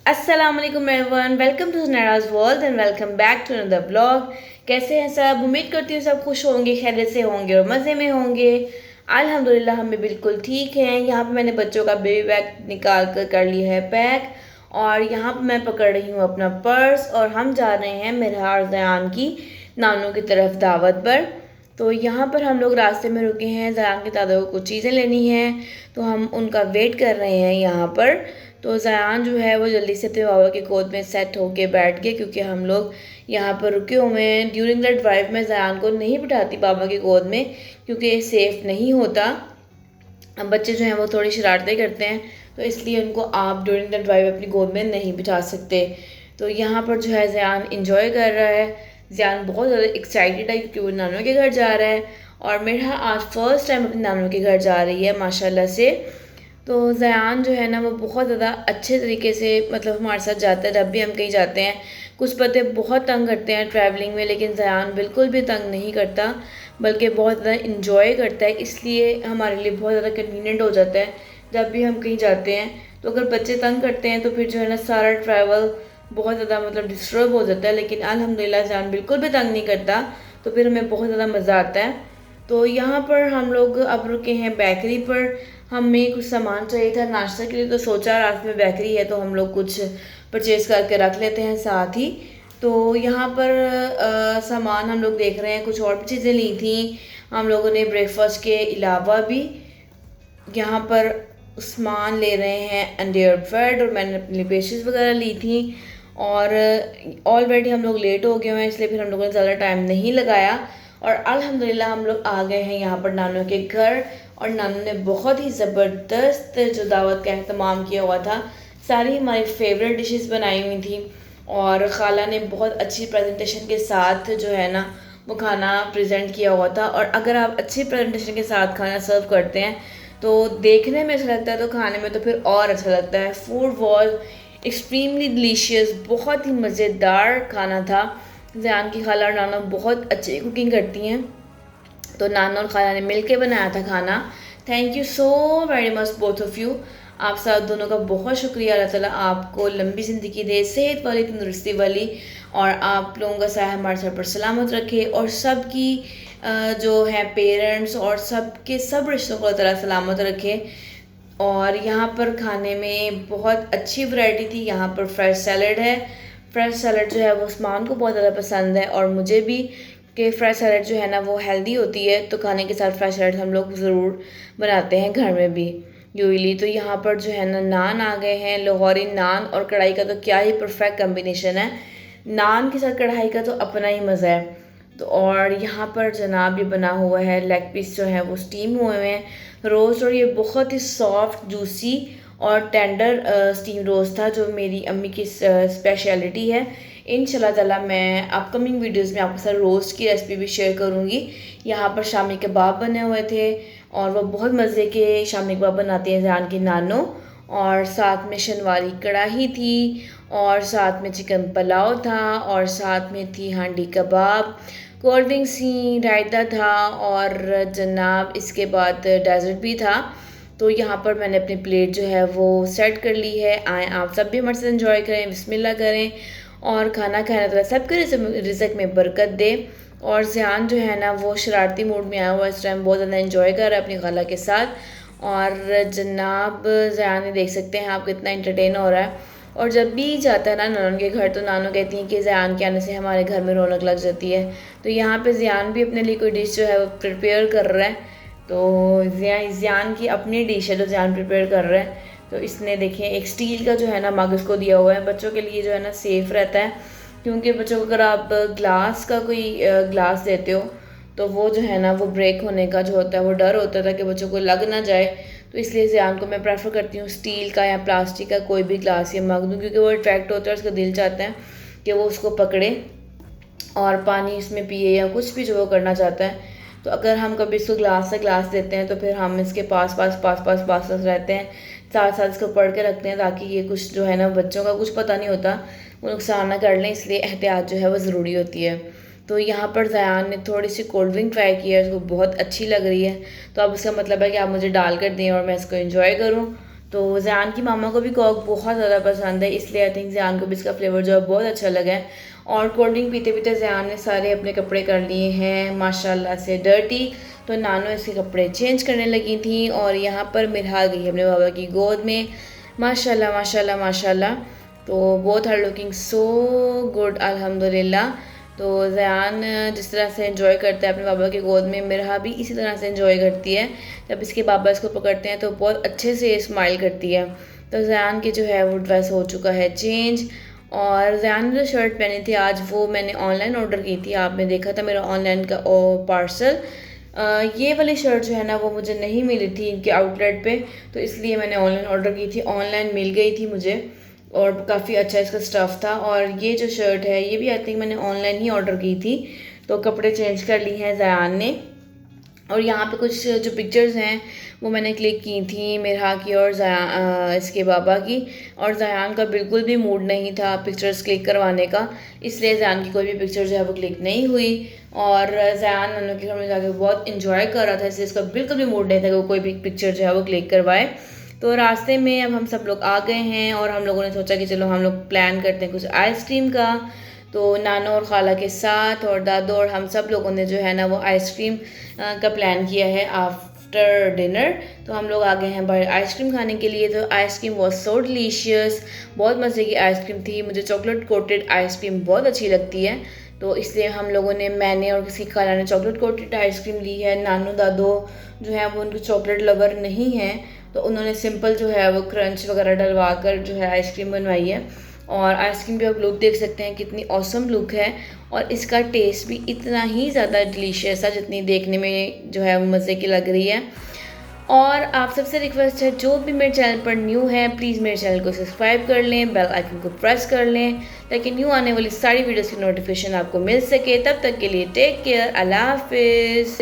अस्सलामुअलैकुम everyone, welcome to Naraj world and welcome back to another blog. कैसे हैं सब? उम्मीद करती हूँ सब खुश होंगे, खैरियत से होंगे और मज़े में होंगे। अल्हम्दुलिल्लाह हम भी बिल्कुल ठीक हैं। यहाँ पे मैंने बच्चों का बेबी बैग निकाल कर लिया है पैक, और यहाँ पे मैं पकड़ रही हूँ अपना पर्स और हम जा रहे हैं मेरा और ज़यान की नानों की तरफ दावत पर। तो यहाँ पर हम लोग रास्ते में रुके हैं, ज़यान के दादा को कुछ चीज़ें लेनी हैं तो हम उनका वेट कर रहे हैं यहाँ पर। तो ज़यान जो है वो जल्दी से अपने बाबा की गोद में सेट होके बैठ गए, क्योंकि हम लोग यहाँ पर रुके हुए हैं। ड्यूरिंग द ड्राइव में ज़यान को नहीं बिठाती बाबा की गोद में, क्योंकि ये सेफ़ नहीं होता। अब बच्चे जो हैं वो थोड़ी शरारतें करते हैं, तो इसलिए उनको आप ड्यूरिंग द ड्राइव अपनी गोद में नहीं बिठा सकते। तो यहाँ पर जो है ज़यान इंजॉय कर रहा है। ज़यान बहुत ज़्यादा एक्साइटेड है क्योंकि वो नानों के घर जा रहा है, और मेरा आज फर्स्ट टाइम अपने नानों के घर जा रही है माशाल्लाह से। तो ज़यान जो है ना वो बहुत ज़्यादा अच्छे तरीके से मतलब हमारे साथ जाता है जब भी हम कहीं जाते हैं। कुछ बच्चे बहुत तंग करते हैं ट्रैवलिंग में, लेकिन ज़यान बिल्कुल भी तंग नहीं करता, बल्कि बहुत ज़्यादा इंजॉय करता है। इसलिए हमारे लिए बहुत ज़्यादा कन्वीनियंट हो जाता है जब भी हम कहीं जाते हैं। तो अगर बच्चे तंग करते हैं तो फिर जो है ना सारा ट्रैवल बहुत ज़्यादा मतलब डिस्टर्ब हो जाता है। लेकिन अल्हम्दुलिल्लाह ज़यान बिल्कुल भी तंग नहीं करता, तो फिर हमें बहुत ज़्यादा मज़ा आता है। तो यहाँ पर हम लोग अब रुके हैं बेकरी पर। हमें कुछ सामान चाहिए था नाश्ता के लिए, तो सोचा रात में बेकरी है तो हम लोग कुछ परचेज़ करके रख लेते हैं साथ ही। तो यहाँ पर सामान हम लोग देख रहे हैं, कुछ और भी चीज़ें ली थी हम लोगों ने ब्रेकफास्ट के अलावा भी। यहाँ पर सामान ले रहे हैं अंडे और ब्रेड, और मैंने अपनी पेस्ट्रीज वगैरह ली थी। और ऑलरेडी हम लोग लेट हो गए हैं, इसलिए फिर हम लोगों ने ज़्यादा टाइम नहीं लगाया। और अल्हम्दुलिल्लाह हम लोग आ गए हैं यहाँ पर नानू के घर, और नानू ने बहुत ही ज़बरदस्त जो दावत का अहतमाम किया हुआ था। सारी हमारी फेवरेट डिशेस बनाई हुई थी, और ख़ाला ने बहुत अच्छी प्रेजेंटेशन के साथ जो है ना वो खाना प्रेजेंट किया हुआ था। और अगर आप अच्छी प्रेजेंटेशन के साथ खाना सर्व करते हैं तो देखने में अच्छा लगता है, तो खाने में तो फिर और अच्छा लगता है। फूड वॉज एक्सट्रीमली डिलीशियस, बहुत ही मज़ेदार खाना था। ज़यान की खाला और नाना बहुत अच्छी कुकिंग करती हैं, तो नाना और खाला ने मिल के बनाया था खाना। Thank you so very much both of you. आप सब दोनों का बहुत शुक्रिया। अल्लाह ताला आपको लंबी ज़िंदगी दे, सेहत वाली, तंदुरुस्ती वाली, और आप लोगों का साया हमारे सर पर सलामत रखे, और सबकी जो है पेरेंट्स और सबके सब रिश्तों को अल्लाह ताला सलामत रखे। और यहाँ पर खाने में बहुत अच्छी वैरायटी थी। यहाँ पर फ्रेश सैलड है। फ्रेश सैलड जो है वो उस्मान को बहुत ज़्यादा पसंद है, और मुझे भी, कि फ्रेश सैलड जो है ना वो हेल्दी होती है, तो खाने के साथ फ्रेश सैलड हम लोग ज़रूर बनाते हैं घर में भी यूजली। तो यहाँ पर जो है ना नान आ गए हैं, लाहौरी नान और कढ़ाई का तो क्या ही परफेक्ट कम्बिनेशन है। नान के साथ कढ़ाई का तो अपना ही मज़ा है। तो और यहाँ पर जनाब ये बना हुआ है, लेग पीस जो है वो स्टीम हुए हुए हैं रोस्ट, और ये बहुत ही सॉफ्ट, जूसी और टेंडर स्टीम रोस्ट था, जो मेरी अम्मी की स्पेशलिटी है। इंशाल्लाह ताला मैं अपकमिंग वीडियोस में आपके साथ रोस्ट की रेसिपी भी शेयर करूँगी। यहाँ पर शामी कबाब बने हुए थे, और वो बहुत मज़े के शामी कबाब बनाते हैं ज़यान की नानो। और साथ में शनवारी कढ़ाई थी, और साथ में चिकन पुलाव था, और साथ में थी हांडी कबाब, कोल्ड ड्रिंक्स थी, रायता था, और जनाब इसके बाद डेजर्ट भी था। तो यहाँ पर मैंने अपनी प्लेट जो है वो सेट कर ली है। आए आप सब भी हमारे साथ एंजॉय करें, बिस्मिल्लाह करें, और खाना खाना तो सबके रिज़्क में बरकत दे। और ज़यान जो है ना वो शरारती मूड में आया हुआ इस टाइम, बहुत ज़्यादा एंजॉय कर रहा है अपनी खाला के साथ। और जनाब ज़यान ने देख सकते हैं आप कितना इंटरटेन हो रहा है। और जब भी जाता है ना नानू के घर, तो नानू कहती हैं कि ज़यान के आने से हमारे घर में रौनक लग जाती है। तो यहाँ पे ज़यान भी अपने लिए कोई डिश जो है वो प्रिपेयर कर रहा है। तो ज़यान की अपनी डिश है जो ज़यान प्रिपेयर कर रहा है। तो इसने देखें एक स्टील का जो है ना मग उसको दिया हुआ है, बच्चों के लिए जो है ना सेफ़ रहता है, क्योंकि बच्चों को अगर आप ग्लास का कोई ग्लास देते हो तो वो जो है ना वो ब्रेक होने का जो होता है वो डर होता था कि बच्चों को लग ना जाए। तो इसलिए ज़यान को मैं प्रेफर करती हूँ स्टील का या प्लास्टिक का कोई भी ग्लास या मग दूँ, क्योंकि वो अट्रैक्ट होता है, उसका दिल चाहता है कि वो उसको पकड़े और पानी इसमें पिए या कुछ भी जो वो करना चाहता है। तो अगर हम कभी इसको ग्लास से ग्लास देते हैं तो फिर हम इसके पास पास पास पास पास पास रहते हैं, साथ साथ इसको पढ़ के रखते हैं, ताकि ये कुछ जो है ना बच्चों का कुछ पता नहीं होता, वो नुकसान ना कर लें, इसलिए एहतियात जो है वो ज़रूरी होती है। तो यहाँ पर ज़यान ने थोड़ी सी कोल्ड ड्रिंक ट्राई की है, उसको बहुत अच्छी लग रही है। तो अब उसका मतलब है कि आप मुझे डाल कर दें और मैं इसको इंजॉय करूँ। तो ज़यान की मामा को भी कॉक बहुत ज़्यादा पसंद है, इसलिए आई थिंक ज़यान को भी इसका फ्लेवर जो है बहुत अच्छा लगा है। और कोल्ड ड्रिंक पीते पीते ज़यान ने सारे अपने कपड़े कर लिए हैं माशाल्लाह से डर्टी, तो नानो इसके कपड़े चेंज करने लगी थी और यहाँ पर मिरहा गई अपने बाबा की गोद में। माशाल्लाह माशाल्लाह माशाल्लाह, तो both are looking so good अल्हम्दुलिल्लाह। तो ज़यान जिस तरह से एंजॉय करता है अपने बाबा की गोद में, मिरहा भी इसी तरह से एंजॉय करती है। जब इसके बाबा इसको पकड़ते हैं तो बहुत अच्छे से स्माइल करती है। तो ज़यान की जो है वो ड्रेस हो चुका है चेंज। और ज़यान ने जो शर्ट पहनी थी आज, वो मैंने ऑनलाइन ऑर्डर की थी, आपने देखा था मेरा ऑनलाइन का पार्सल। ये वाली शर्ट जो है ना वो मुझे नहीं मिली थी इनके आउटलेट पे, तो इसलिए मैंने ऑनलाइन ऑर्डर की थी। ऑनलाइन मिल गई थी मुझे और काफ़ी अच्छा इसका स्टफ़ था। और ये जो शर्ट है ये भी आई थिंक मैंने ऑनलाइन ही ऑर्डर की थी। तो कपड़े चेंज कर लिए हैं ज़यान ने। और यहाँ पे कुछ जो पिक्चर्स हैं वो मैंने क्लिक की थी मिरहा की और इसके बाबा की। और ज़यान का बिल्कुल भी मूड नहीं था पिक्चर्स क्लिक करवाने का, इसलिए ज़यान की कोई भी पिक्चर जो है वो क्लिक नहीं हुई। और ज़यान नानू के घर में जाके बहुत इंजॉय कर रहा था, इसलिए इसका बिल्कुल भी मूड नहीं था कि वो कोई भी पिक्चर जो है वो क्लिक करवाए। तो रास्ते में अब हम सब लोग आ गए हैं और हम लोगों ने सोचा कि चलो हम लोग प्लान करते हैं कुछ आइसक्रीम का। तो नानो और खाला के साथ और दादो और हम सब लोगों ने जो है ना वो आइसक्रीम का प्लान किया है आफ्टर डिनर। तो हम लोग आ गए हैं बाहर आइसक्रीम खाने के लिए। तो आइसक्रीम वॉज सो डिलीशियस, बहुत मज़े की आइसक्रीम थी। मुझे चॉकलेट कोटेड आइसक्रीम बहुत अच्छी लगती है, तो इसलिए हम लोगों ने, मैंने और किसी खाला ने चॉकलेट कोटेड आइसक्रीम ली है। नानू दादो जो है वो उनको चॉकलेट लवर नहीं है, तो उन्होंने सिंपल जो है वो क्रंच वगैरह डलवा कर जो है आइसक्रीम बनवाई है। और आइसक्रीम भी आप लुक देख सकते हैं कितनी ऑसम लुक है, और इसका टेस्ट भी इतना ही ज़्यादा डिलीशियस है जितनी देखने में जो है मज़े की लग रही है। और आप सबसे रिक्वेस्ट है, जो भी मेरे चैनल पर न्यू है प्लीज़ मेरे चैनल को सब्सक्राइब कर लें, बेल आइकन को प्रेस कर लें ताकि न्यू आने वाली सारी वीडियोस की नोटिफिकेशन आपको मिल सके। तब तक के लिए टेक केयर, अल्लाह हाफिज़।